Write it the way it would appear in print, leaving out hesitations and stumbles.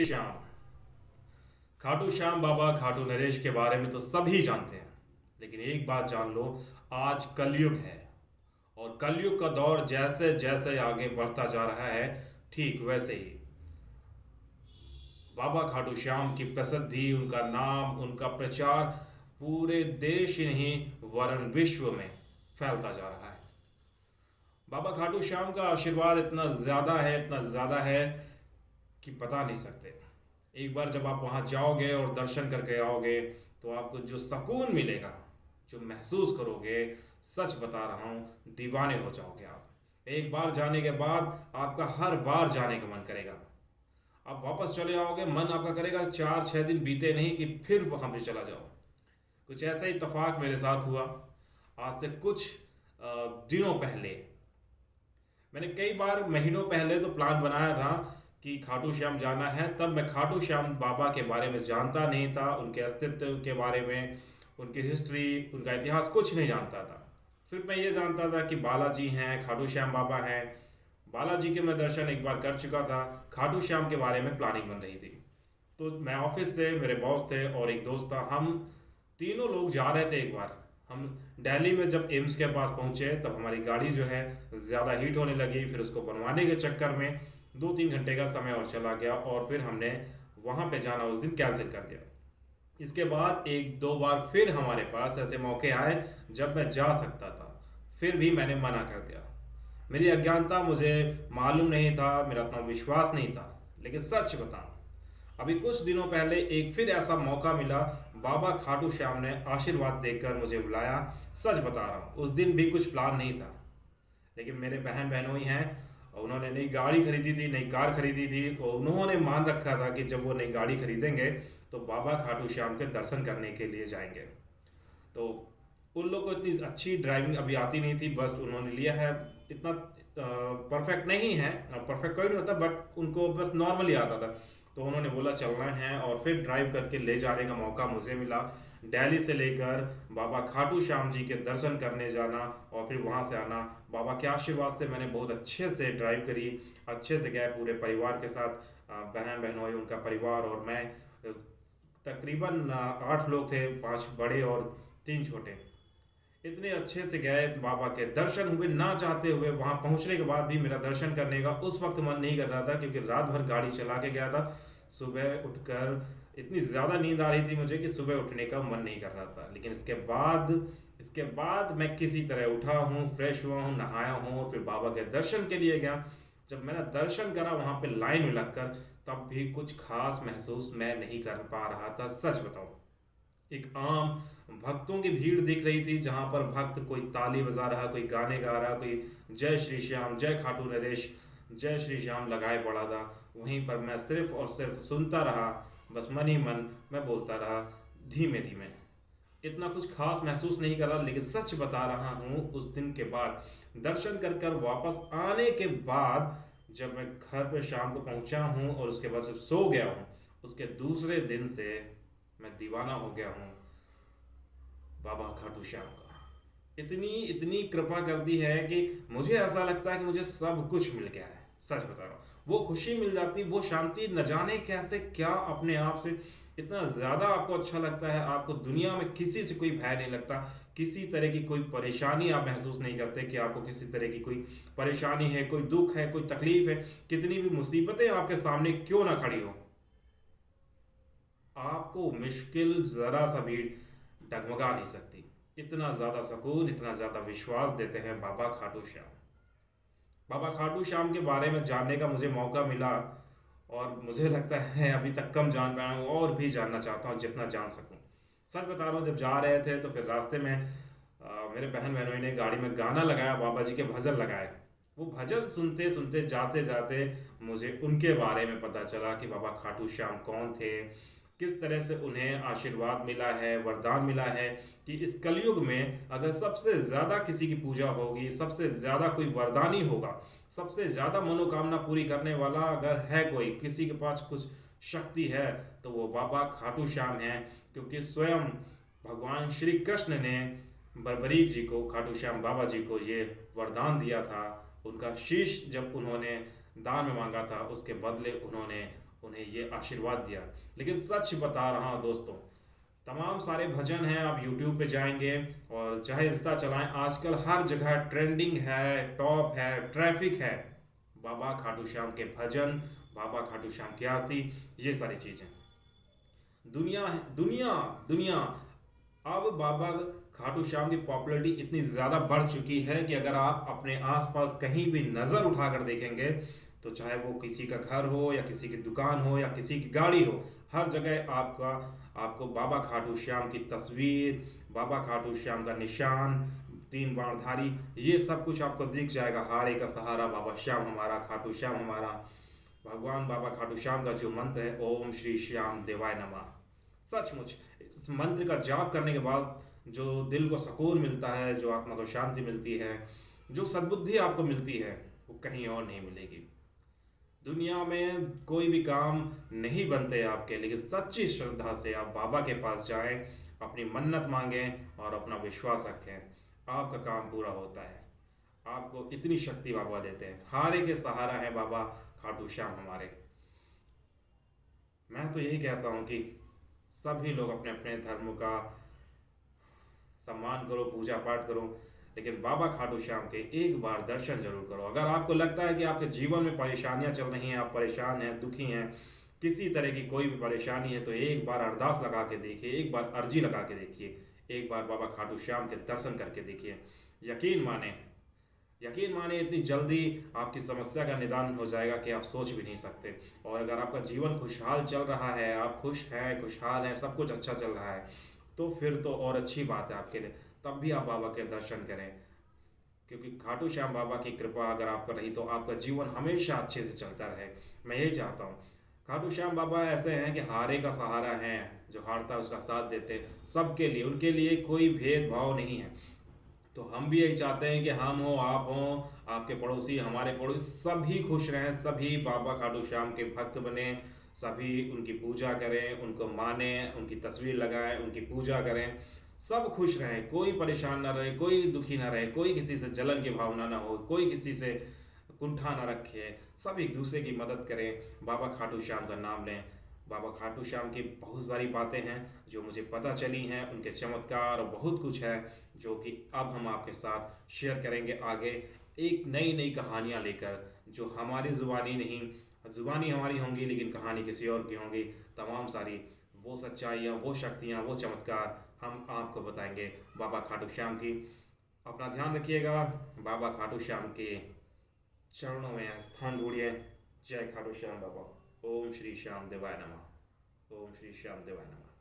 श्याम। खाटू श्याम बाबा खाटू नरेश के बारे में तो सभी जानते हैं, लेकिन एक बात जान लो, आज कलयुग है। और कलयुग का दौर जैसे जैसे आगे बढ़ता जा रहा है, ठीक वैसे ही बाबा खाटू श्याम की प्रसिद्धि, उनका नाम, उनका प्रचार पूरे देश ही नहीं वरन विश्व में फैलता जा रहा है। बाबा खाटू श्याम का आशीर्वाद इतना ज़्यादा है, इतना ज़्यादा है कि बता नहीं सकते। एक बार जब आप वहाँ जाओगे और दर्शन करके आओगे तो आपको जो सुकून मिलेगा, जो महसूस करोगे, सच बता रहा हूँ, दीवाने हो जाओगे आप। एक बार जाने के बाद आपका हर बार जाने का मन करेगा। आप वापस चले आओगे, मन आपका करेगा 4-6 दिन बीते नहीं कि फिर वहाँ पे चला जाओ। कुछ ऐसा ही इत्तेफाक मेरे साथ हुआ। आज से कुछ दिनों पहले, मैंने कई बार महीनों पहले तो प्लान बनाया था कि खाटू श्याम जाना है। तब मैं खाटू श्याम बाबा के बारे में जानता नहीं था, उनके अस्तित्व के बारे में, उनकी हिस्ट्री, उनका इतिहास कुछ नहीं जानता था। सिर्फ मैं ये जानता था कि बालाजी हैं, खाटू श्याम बाबा हैं। बालाजी के मैं दर्शन एक बार कर चुका था, खाटू श्याम के बारे में प्लानिंग बन रही थी। तो मैं ऑफिस से, मेरे बॉस थे और एक दोस्त था, हम तीनों लोग जा रहे थे। एक बार हम दिल्ली में जब एम्स के पास पहुंचे तब हमारी गाड़ी जो है ज़्यादा हीट होने लगी। फिर उसको बनवाने के चक्कर में 2-3 घंटे का समय और चला गया और फिर हमने वहाँ पे जाना उस दिन कैंसिल कर दिया। इसके बाद 1-2 बार फिर हमारे पास ऐसे मौके आए जब मैं जा सकता था, फिर भी मैंने मना कर दिया। मेरी अज्ञानता, मुझे मालूम नहीं था, मेरा इतना विश्वास नहीं था। लेकिन सच बताऊं, अभी कुछ दिनों पहले एक फिर ऐसा मौका मिला, बाबा खाटू श्याम ने आशीर्वाद देकर मुझे बुलाया। सच बता रहा हूँ, उस दिन भी कुछ प्लान नहीं था, लेकिन मेरे बहन बहनोई हैं, उन्होंने नई गाड़ी खरीदी थी, नई कार खरीदी थी। और उन्होंने मान रखा था कि जब वो नई गाड़ी खरीदेंगे तो बाबा खाटू श्याम के दर्शन करने के लिए जाएंगे। तो उन लोग को इतनी अच्छी ड्राइविंग अभी आती नहीं थी, बस उन्होंने लिया है। इतना परफेक्ट नहीं है, परफेक्ट कोई नहीं होता, बट उनको बस नॉर्मली आता था। तो उन्होंने बोला चलना है और फिर ड्राइव करके ले जाने का मौका मुझे मिला। दिल्ली से लेकर बाबा खाटू श्याम जी के दर्शन करने जाना और फिर वहाँ से आना। बाबा के आशीर्वाद से मैंने बहुत अच्छे से ड्राइव करी, अच्छे से गए पूरे परिवार के साथ, बहन बहनोई, उनका परिवार और मैं। तकरीबन 8 लोग थे, 5 बड़े और 3 छोटे। इतने अच्छे से गए, बाबा के दर्शन हुए ना चाहते हुए। वहाँ पहुँचने के बाद भी मेरा दर्शन करने का उस वक्त मन नहीं कर रहा था, क्योंकि रात भर गाड़ी चला के गया था। सुबह उठकर इतनी ज़्यादा नींद आ रही थी मुझे कि सुबह उठने का मन नहीं कर रहा था। लेकिन इसके बाद मैं किसी तरह उठा हूँ, फ्रेश हुआ हूँ, नहाया हूँ और फिर बाबा के दर्शन के लिए गया। जब मैंने दर्शन करा वहाँ पे लाइन में लगकर, तब भी कुछ खास महसूस मैं नहीं कर पा रहा था। सच बताऊँ, एक आम भक्तों की भीड़ दिख रही थी, जहाँ पर भक्त कोई ताली बजा रहा, कोई गाने गा रहा, कोई जय श्री श्याम, जय खाटू नरेश, जय श्री श्याम लगाए पड़ा था। वहीं पर मैं सिर्फ और सिर्फ सुनता रहा, बस मन ही मन मैं बोलता रहा, धीमे धीमे। इतना कुछ खास महसूस नहीं करा। लेकिन सच बता रहा हूँ, उस दिन के बाद दर्शन कर कर वापस आने के बाद जब मैं घर पर शाम को पहुँचा हूँ और उसके बाद जब सो गया हूँ, उसके दूसरे दिन से मैं दीवाना हो गया हूँ बाबा खाटू श्याम का। इतनी इतनी कृपा कर दी है कि मुझे ऐसा लगता है कि मुझे सब कुछ मिल गया है। सच बता रहा हूँ, वो खुशी मिल जाती, वो शांति, न जाने कैसे क्या अपने आप से इतना ज़्यादा आपको अच्छा लगता है। आपको दुनिया में किसी से कोई भय नहीं लगता, किसी तरह की कोई परेशानी आप महसूस नहीं करते कि आपको किसी तरह की कोई परेशानी है, कोई दुख है, कोई तकलीफ है। कितनी भी मुसीबतें आपके सामने क्यों ना खड़ी हो, आपको मुश्किल ज़रा सा भी डगमगा नहीं सकती। इतना ज़्यादा सुकून, इतना ज़्यादा विश्वास देते हैं बाबा खाटू श्याम। बाबा खाटू श्याम के बारे में जानने का मुझे मौका मिला और मुझे लगता है अभी तक कम जान पाया हूँ, और भी जानना चाहता हूँ जितना जान सकूँ। सच बता रहा हूँ, जब जा रहे थे तो फिर रास्ते में मेरे बहन बहनों ने गाड़ी में गाना लगाया, बाबा जी के भजन लगाए। वो भजन सुनते सुनते जाते जाते मुझे उनके बारे में पता चला कि बाबा खाटू श्याम कौन थे, किस तरह से उन्हें आशीर्वाद मिला है, वरदान मिला है कि इस कलयुग में अगर सबसे ज़्यादा किसी की पूजा होगी, सबसे ज़्यादा कोई वरदानी होगा, सबसे ज़्यादा मनोकामना पूरी करने वाला अगर है कोई, किसी के पास कुछ शक्ति है, तो वो बाबा खाटू श्याम हैं। क्योंकि स्वयं भगवान श्री कृष्ण ने बरबरीक जी को, खाटू श्याम बाबा जी को ये वरदान दिया था। उनका शीश जब उन्होंने दान में मांगा था, उसके बदले उन्होंने उन्हें ये आशीर्वाद दिया। लेकिन सच बता रहा हूँ दोस्तों, तमाम सारे भजन हैं, आप यूट्यूब पे जाएंगे और चाहे इंस्टा चलाएं, आजकल हर जगह ट्रेंडिंग है, टॉप है, ट्रैफिक है, बाबा खाटू श्याम के भजन, बाबा खाटू श्याम की आरती, ये सारी चीज़ें। दुनिया दुनिया दुनिया अब बाबा खाटू श्याम की पॉपुलैरिटी इतनी ज़्यादा बढ़ चुकी है कि अगर आप अपने आसपास कहीं भी नज़र उठाकर देखेंगे तो चाहे वो किसी का घर हो या किसी की दुकान हो या किसी की गाड़ी हो, हर जगह आपको बाबा खाटू श्याम की तस्वीर, बाबा खाटू श्याम का निशान, तीन बाणधारी, ये सब कुछ आपको दिख जाएगा। हारे का सहारा बाबा श्याम हमारा, खाटू श्याम हमारा। भगवान बाबा खाटू श्याम का जो मंत्र है, ओम श्री श्याम देवाय नमः, सचमुच इस मंत्र का जाप करने के बाद जो दिल को सुकून मिलता है, जो आत्मा को शांति मिलती है, जो सद्बुद्धि आपको मिलती है, वो कहीं और नहीं मिलेगी। दुनिया में कोई भी काम नहीं बनते आपके, लेकिन सच्ची श्रद्धा से आप बाबा के पास जाएं, अपनी मन्नत मांगें और अपना विश्वास रखें, आपका काम पूरा होता है। आपको इतनी शक्ति बाबा देते हैं। हारे के सहारा है बाबा खाटू श्याम हमारे। मैं तो यही कहता हूँ कि सभी लोग अपने अपने धर्म का सम्मान करो, पूजा पाठ करो, लेकिन बाबा खाटू श्याम के एक बार दर्शन जरूर करो। अगर आपको लगता है कि आपके जीवन में परेशानियां चल रही हैं, आप परेशान हैं, दुखी हैं, किसी तरह की कोई भी परेशानी है, तो एक बार अरदास लगा के देखिए, एक बार अर्जी लगा के देखिए, एक बार बाबा खाटू श्याम के दर्शन करके देखिए। यकीन माने, यकीन माने इतनी जल्दी आपकी समस्या का निदान हो जाएगा कि आप सोच भी नहीं सकते। और अगर आपका जीवन खुशहाल चल रहा है, आप खुश हैं, खुशहाल हैं, सब कुछ अच्छा चल रहा है, तो फिर तो और अच्छी बात है आपके लिए। तब भी आप बाबा के दर्शन करें, क्योंकि खाटू श्याम बाबा की कृपा अगर आप पर रही तो आपका जीवन हमेशा अच्छे से चलता रहे। मैं यही चाहता हूँ। खाटू श्याम बाबा ऐसे हैं कि हारे का सहारा हैं, जो हारता है उसका साथ देते हैं सबके लिए, उनके लिए कोई भेदभाव नहीं है। तो हम भी यही चाहते हैं कि हम हो, आप हो, आपके पड़ोसी, हमारे पड़ोसी, सभी खुश रहें, सभी बाबा खाटू श्याम के भक्त बने, सभी उनकी पूजा करें, उनको माने, उनकी तस्वीर लगाएं, उनकी पूजा करें, सब खुश रहें, कोई परेशान ना रहे, कोई दुखी ना रहे, कोई किसी से जलन की भावना ना हो, कोई किसी से कुंठा ना रखे, सब एक दूसरे की मदद करें, बाबा खाटू श्याम का नाम लें। बाबा खाटू श्याम की बहुत सारी बातें हैं जो मुझे पता चली हैं, उनके चमत्कार और बहुत कुछ है जो कि अब हम आपके साथ शेयर करेंगे आगे, एक नई नई कहानियाँ लेकर, जो हमारी ज़ुबानी नहीं, ज़ुबानी हमारी होंगी लेकिन कहानी किसी और की होंगी। तमाम सारी वो सच्चाइयाँ, वो शक्तियाँ, वो चमत्कार हम आपको बताएंगे बाबा खाटू श्याम की। अपना ध्यान रखिएगा, बाबा खाटू श्याम के चरणों में स्थान ढूंढिए। जय खाटू श्याम बाबा। ओम श्री श्याम देवाय नमः। ओम श्री श्याम देवाय नमः।